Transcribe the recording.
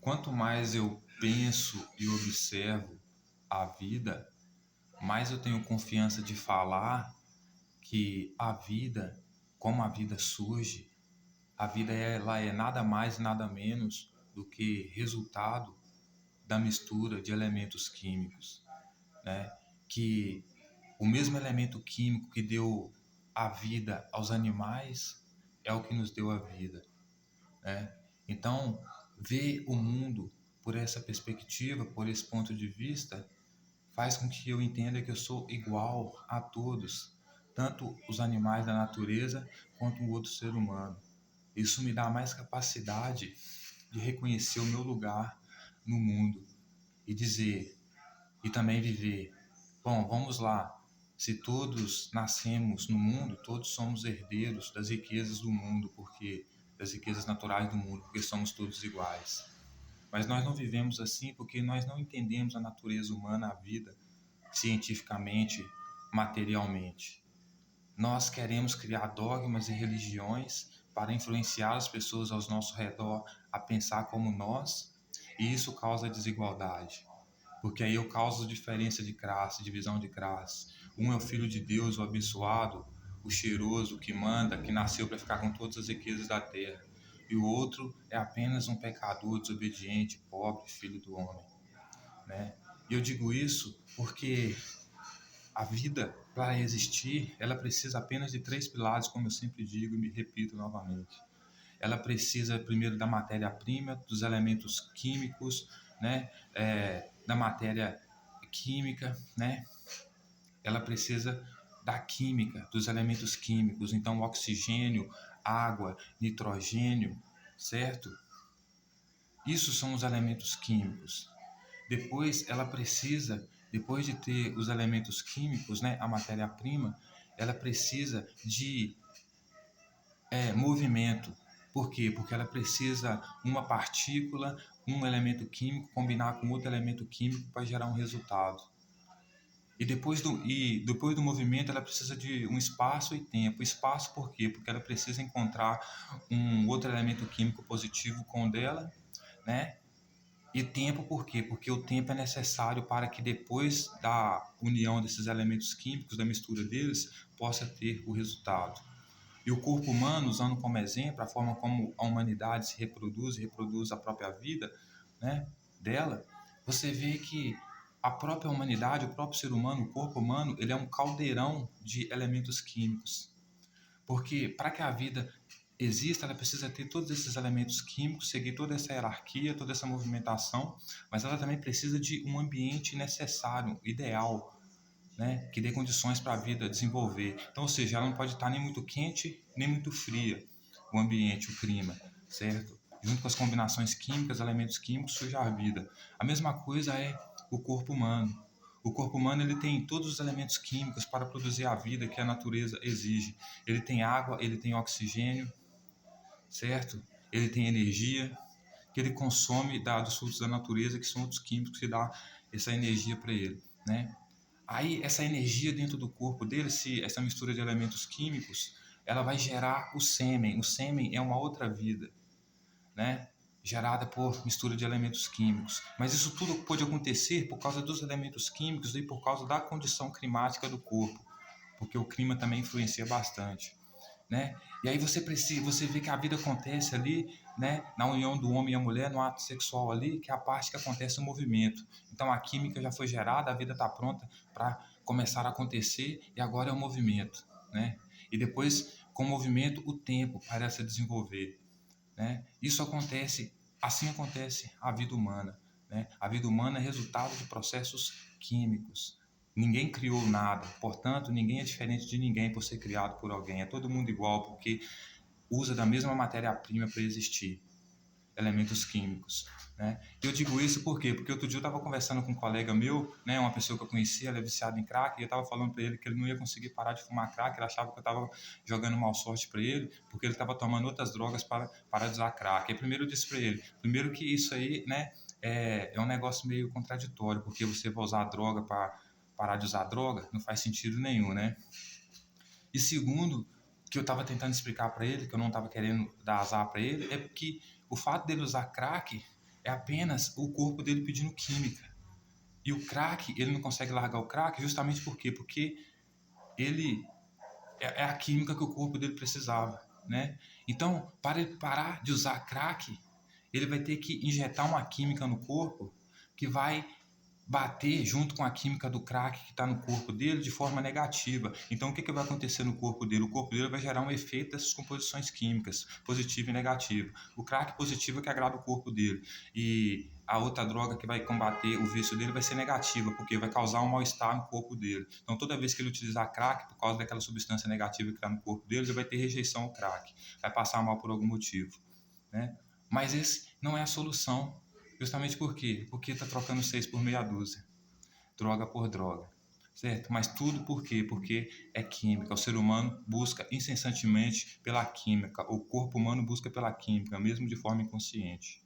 Quanto mais eu penso e observo a vida, mais eu tenho confiança de falar que a vida, como a vida surge, a vida ela é nada mais e nada menos do que resultado da mistura de elementos químicos, né? Que o mesmo elemento químico que deu a vida aos animais é o que nos deu a vida, né? Então, ver o mundo por essa perspectiva, por esse ponto de vista, faz com que eu entenda que eu sou igual a todos, tanto os animais da natureza quanto o outro ser humano. Isso me dá mais capacidade de reconhecer o meu lugar no mundo e dizer, e também viver. Bom, vamos lá. Se todos nascemos no mundo, todos somos herdeiros das riquezas do mundo, porque das riquezas naturais do mundo, porque somos todos iguais. Mas nós não vivemos assim porque nós não entendemos a natureza humana, a vida, cientificamente, materialmente. Nós queremos criar dogmas e religiões para influenciar as pessoas ao nosso redor a pensar como nós, e isso causa desigualdade. Porque aí eu causo diferença de classe, divisão de classe. Um é o filho de Deus, o abençoado, o cheiroso, o que manda, que nasceu para ficar com todas as riquezas da terra. E o outro é apenas um pecador, desobediente, pobre, filho do homem, né? E eu digo isso porque a vida, para existir, ela precisa apenas de três pilares, como eu sempre digo e me repito novamente. Ela precisa primeiro da matéria-prima, dos elementos químicos, né? Da matéria química, né? Ela precisa da química, dos elementos químicos. Então, oxigênio, água, nitrogênio, certo? Isso são os elementos químicos. Depois, ela precisa, depois de ter os elementos químicos, né, a matéria-prima, ela precisa de movimento. Por quê? Porque ela precisa uma partícula, um elemento químico combinar com outro elemento químico para gerar um resultado. E depois do movimento, ela precisa de um espaço e tempo. Espaço por quê? Porque ela precisa encontrar um outro elemento químico positivo com o dela, né? E tempo por quê? Porque o tempo é necessário para que depois da união desses elementos químicos, da mistura deles, possa ter o resultado. E o corpo humano, usando como exemplo a forma como a humanidade se reproduz a própria vida, né, dela, você vê que a própria humanidade, o próprio ser humano, o corpo humano, ele é um caldeirão de elementos químicos. Porque para que a vida exista, ela precisa ter todos esses elementos químicos, seguir toda essa hierarquia, toda essa movimentação, mas ela também precisa de um ambiente necessário, ideal, né, que dê condições para a vida desenvolver. Então, ou seja, ela não pode estar nem muito quente, nem muito fria, o ambiente, o clima, certo? Junto com as combinações químicas, elementos químicos, surge a vida. A mesma coisa é o corpo humano. O corpo humano ele tem todos os elementos químicos para produzir a vida que a natureza exige. Ele tem água, ele tem oxigênio, certo? Ele tem energia, que ele consome dos frutos da natureza, que são outros químicos que dão essa energia para ele, né? Aí essa energia dentro do corpo dele, essa mistura de elementos químicos, ela vai gerar o sêmen. O sêmen é uma outra vida, né? Gerada por mistura de elementos químicos. Mas isso tudo pode acontecer por causa dos elementos químicos e por causa da condição climática do corpo, porque o clima também influencia bastante, né? E aí você vê que a vida acontece ali, né, na união do homem e a mulher, no ato sexual ali, que é a parte que acontece o movimento. Então a química já foi gerada, a vida está pronta para começar a acontecer e agora é o movimento, né? E depois, com o movimento, o tempo parece desenvolver, né? Assim acontece a vida humana, né? A vida humana é resultado de processos químicos. Ninguém criou nada, portanto, ninguém é diferente de ninguém por ser criado por alguém. É todo mundo igual porque usa da mesma matéria-prima para existir, elementos químicos, né? E eu digo isso por quê? Porque outro dia eu estava conversando com um colega meu, né, uma pessoa que eu conhecia, ele é viciado em crack, e eu estava falando para ele que ele não ia conseguir parar de fumar crack, ele achava que eu estava jogando mal sorte para ele, porque ele estava tomando outras drogas para parar de usar crack. E primeiro eu disse para ele, primeiro que isso aí, né, é um negócio meio contraditório, porque você vai usar droga para parar de usar droga, não faz sentido nenhum, né? E segundo, que eu estava tentando explicar para ele, que eu não estava querendo dar azar para ele, é porque o fato dele usar crack é apenas o corpo dele pedindo química. E o crack, ele não consegue largar o crack justamente por quê? Porque ele é a química que o corpo dele precisava, né? Então, para ele parar de usar crack, ele vai ter que injetar uma química no corpo que vai bater junto com a química do crack que está no corpo dele de forma negativa. Então, o que vai acontecer no corpo dele? O corpo dele vai gerar um efeito dessas composições químicas, positivo e negativo. O crack positivo é que agrada o corpo dele. E a outra droga que vai combater o vício dele vai ser negativa, porque vai causar um mal-estar no corpo dele. Então, toda vez que ele utilizar crack, por causa daquela substância negativa que está no corpo dele, ele vai ter rejeição ao crack, vai passar mal por algum motivo, né? Mas esse não é a solução. Justamente por quê? Porque está trocando 6 por meia dúzia, droga por droga, certo? Mas tudo por quê? Porque é química. O ser humano busca incessantemente pela química, o corpo humano busca pela química, mesmo de forma inconsciente.